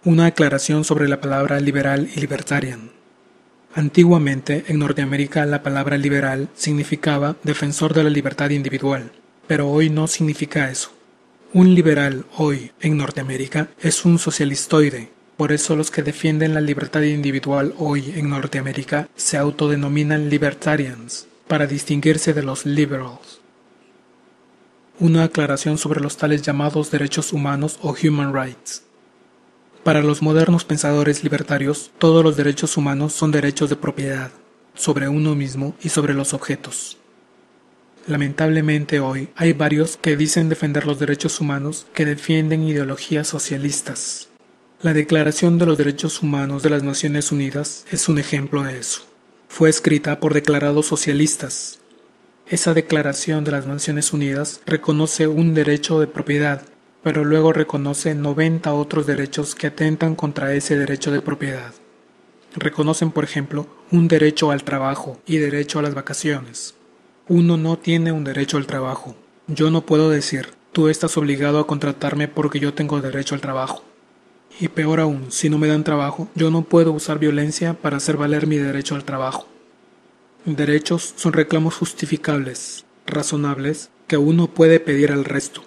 Una aclaración sobre la palabra liberal y libertarian. Antiguamente, en Norteamérica, la palabra liberal significaba defensor de la libertad individual, pero hoy no significa eso. Un liberal hoy, en Norteamérica, es un socialistoide. Por eso los que defienden la libertad individual hoy en Norteamérica se autodenominan libertarians, para distinguirse de los liberals. Una aclaración sobre los tales llamados derechos humanos o human rights. Para los modernos pensadores libertarios, todos los derechos humanos son derechos de propiedad, sobre uno mismo y sobre los objetos. Lamentablemente hoy hay varios que dicen defender los derechos humanos que defienden ideologías socialistas. La Declaración de los Derechos Humanos de las Naciones Unidas es un ejemplo de eso. Fue escrita por declarados socialistas. Esa Declaración de las Naciones Unidas reconoce un derecho de propiedad, pero luego reconoce 90 otros derechos que atentan contra ese derecho de propiedad. Reconocen, por ejemplo, un derecho al trabajo y derecho a las vacaciones. Uno no tiene un derecho al trabajo. Yo no puedo decir, tú estás obligado a contratarme porque yo tengo derecho al trabajo. Y peor aún, si no me dan trabajo, yo no puedo usar violencia para hacer valer mi derecho al trabajo. Derechos son reclamos justificables, razonables, que uno puede pedir al resto.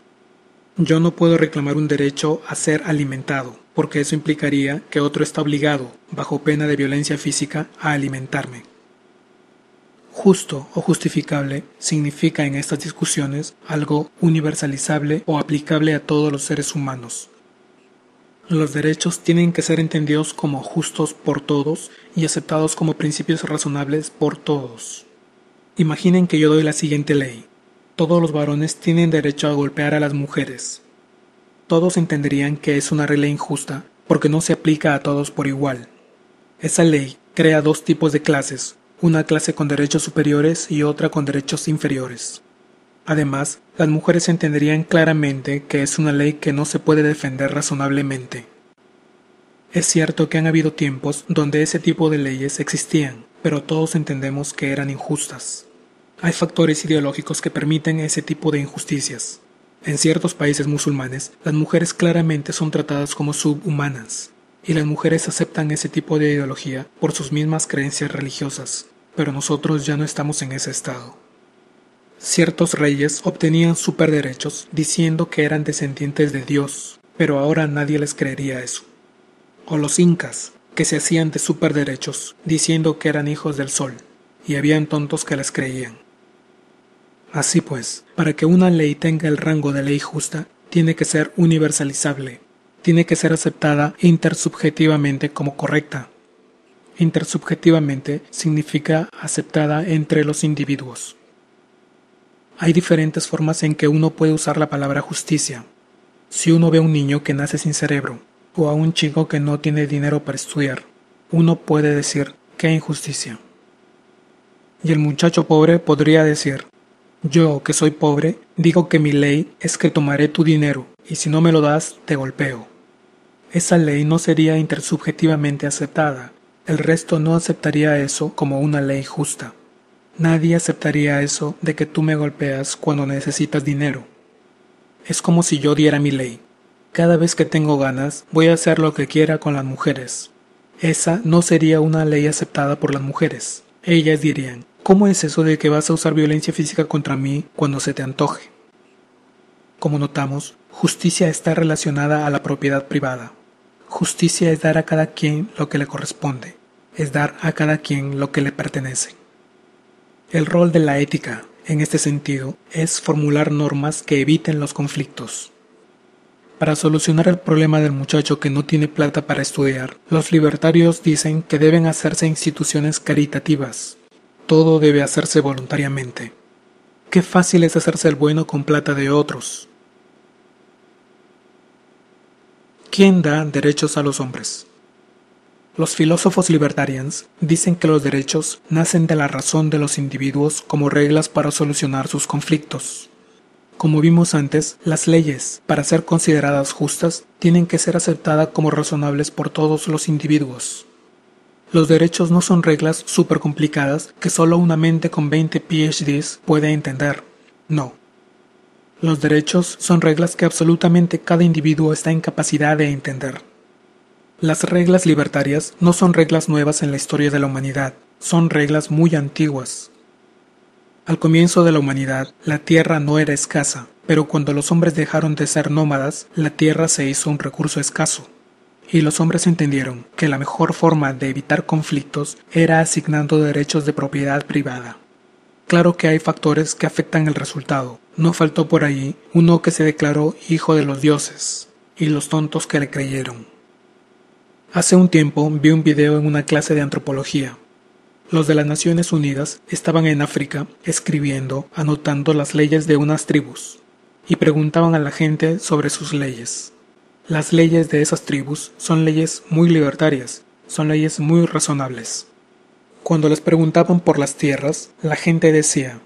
Yo no puedo reclamar un derecho a ser alimentado, porque eso implicaría que otro está obligado, bajo pena de violencia física, a alimentarme. Justo o justificable significa en estas discusiones algo universalizable o aplicable a todos los seres humanos. Los derechos tienen que ser entendidos como justos por todos y aceptados como principios razonables por todos. Imaginen que yo doy la siguiente ley. Todos los varones tienen derecho a golpear a las mujeres. Todos entenderían que es una regla injusta porque no se aplica a todos por igual. Esa ley crea dos tipos de clases, una clase con derechos superiores y otra con derechos inferiores. Además, las mujeres entenderían claramente que es una ley que no se puede defender razonablemente. Es cierto que han habido tiempos donde ese tipo de leyes existían, pero todos entendemos que eran injustas. Hay factores ideológicos que permiten ese tipo de injusticias. En ciertos países musulmanes, las mujeres claramente son tratadas como subhumanas, y las mujeres aceptan ese tipo de ideología por sus mismas creencias religiosas, pero nosotros ya no estamos en ese estado. Ciertos reyes obtenían superderechos diciendo que eran descendientes de Dios, pero ahora nadie les creería eso. O los incas, que se hacían de superderechos diciendo que eran hijos del sol, y habían tontos que les creían. Así pues, para que una ley tenga el rango de ley justa, tiene que ser universalizable, tiene que ser aceptada intersubjetivamente como correcta. Intersubjetivamente significa aceptada entre los individuos. Hay diferentes formas en que uno puede usar la palabra justicia. Si uno ve a un niño que nace sin cerebro, o a un chico que no tiene dinero para estudiar, uno puede decir, ¡qué injusticia! Y el muchacho pobre podría decir, yo, que soy pobre, digo que mi ley es que tomaré tu dinero, y si no me lo das, te golpeo. Esa ley no sería intersubjetivamente aceptada. El resto no aceptaría eso como una ley justa. Nadie aceptaría eso de que tú me golpeas cuando necesitas dinero. Es como si yo diera mi ley. Cada vez que tengo ganas, voy a hacer lo que quiera con las mujeres. Esa no sería una ley aceptada por las mujeres. Ellas dirían, ¿cómo es eso de que vas a usar violencia física contra mí cuando se te antoje? Como notamos, justicia está relacionada a la propiedad privada. Justicia es dar a cada quien lo que le corresponde, es dar a cada quien lo que le pertenece. El rol de la ética, en este sentido, es formular normas que eviten los conflictos. Para solucionar el problema del muchacho que no tiene plata para estudiar, los libertarios dicen que deben hacerse instituciones caritativas. Todo debe hacerse voluntariamente. Qué fácil es hacerse el bueno con plata de otros. ¿Quién da derechos a los hombres? Los filósofos libertarians dicen que los derechos nacen de la razón de los individuos como reglas para solucionar sus conflictos. Como vimos antes, las leyes, para ser consideradas justas, tienen que ser aceptadas como razonables por todos los individuos. Los derechos no son reglas súper complicadas que solo una mente con 20 PhDs puede entender. No. Los derechos son reglas que absolutamente cada individuo está en capacidad de entender. Las reglas libertarias no son reglas nuevas en la historia de la humanidad, son reglas muy antiguas. Al comienzo de la humanidad, la tierra no era escasa, pero cuando los hombres dejaron de ser nómadas, la tierra se hizo un recurso escaso. Y los hombres entendieron que la mejor forma de evitar conflictos era asignando derechos de propiedad privada. Claro que hay factores que afectan el resultado. No faltó por ahí uno que se declaró hijo de los dioses, y los tontos que le creyeron. Hace un tiempo vi un video en una clase de antropología. Los de las Naciones Unidas estaban en África escribiendo, anotando las leyes de unas tribus, y preguntaban a la gente sobre sus leyes. Las leyes de esas tribus son leyes muy libertarias, son leyes muy razonables. Cuando les preguntaban por las tierras, la gente decía,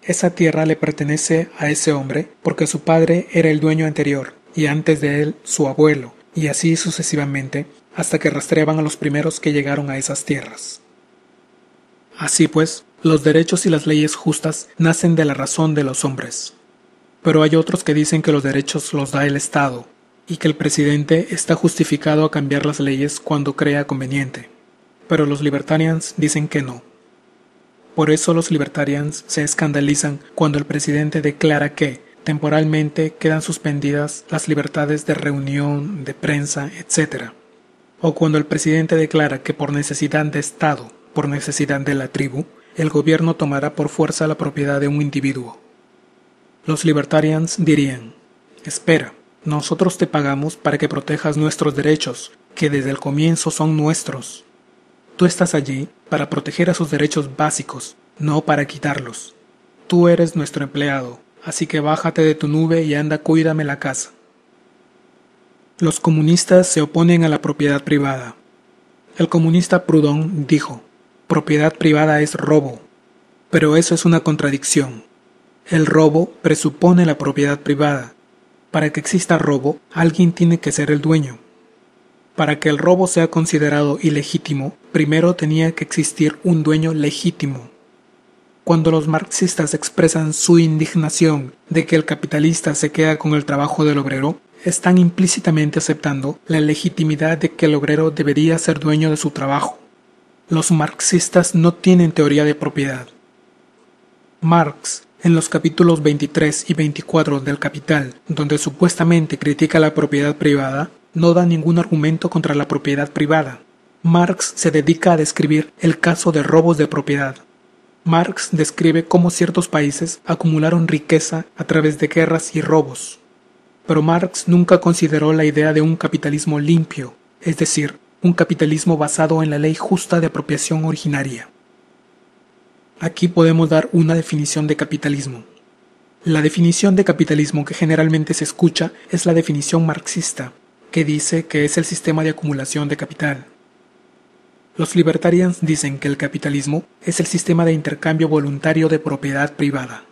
esa tierra le pertenece a ese hombre porque su padre era el dueño anterior, y antes de él su abuelo, y así sucesivamente, hasta que rastreaban a los primeros que llegaron a esas tierras. Así pues, los derechos y las leyes justas nacen de la razón de los hombres. Pero hay otros que dicen que los derechos los da el Estado, y que el presidente está justificado a cambiar las leyes cuando crea conveniente. Pero los libertarians dicen que no. Por eso los libertarians se escandalizan cuando el presidente declara que, temporalmente, quedan suspendidas las libertades de reunión, de prensa, etc. O cuando el presidente declara que por necesidad de Estado, por necesidad de la tribu, el gobierno tomará por fuerza la propiedad de un individuo. Los libertarians dirían, espera, nosotros te pagamos para que protejas nuestros derechos, que desde el comienzo son nuestros. Tú estás allí para proteger a sus derechos básicos, no para quitarlos. Tú eres nuestro empleado, así que bájate de tu nube y anda cuídame la casa. Los comunistas se oponen a la propiedad privada. El comunista Proudhon dijo, propiedad privada es robo. Pero eso es una contradicción. El robo presupone la propiedad privada. Para que exista robo, alguien tiene que ser el dueño. Para que el robo sea considerado ilegítimo, primero tenía que existir un dueño legítimo. Cuando los marxistas expresan su indignación de que el capitalista se queda con el trabajo del obrero, están implícitamente aceptando la legitimidad de que el obrero debería ser dueño de su trabajo. Los marxistas no tienen teoría de propiedad. Marx, en los capítulos 23 y 24 del Capital, donde supuestamente critica la propiedad privada, no da ningún argumento contra la propiedad privada. Marx se dedica a describir el caso de robos de propiedad. Marx describe cómo ciertos países acumularon riqueza a través de guerras y robos. Pero Marx nunca consideró la idea de un capitalismo limpio, es decir, un capitalismo basado en la ley justa de apropiación originaria. Aquí podemos dar una definición de capitalismo. La definición de capitalismo que generalmente se escucha es la definición marxista, que dice que es el sistema de acumulación de capital. Los libertarians dicen que el capitalismo es el sistema de intercambio voluntario de propiedad privada.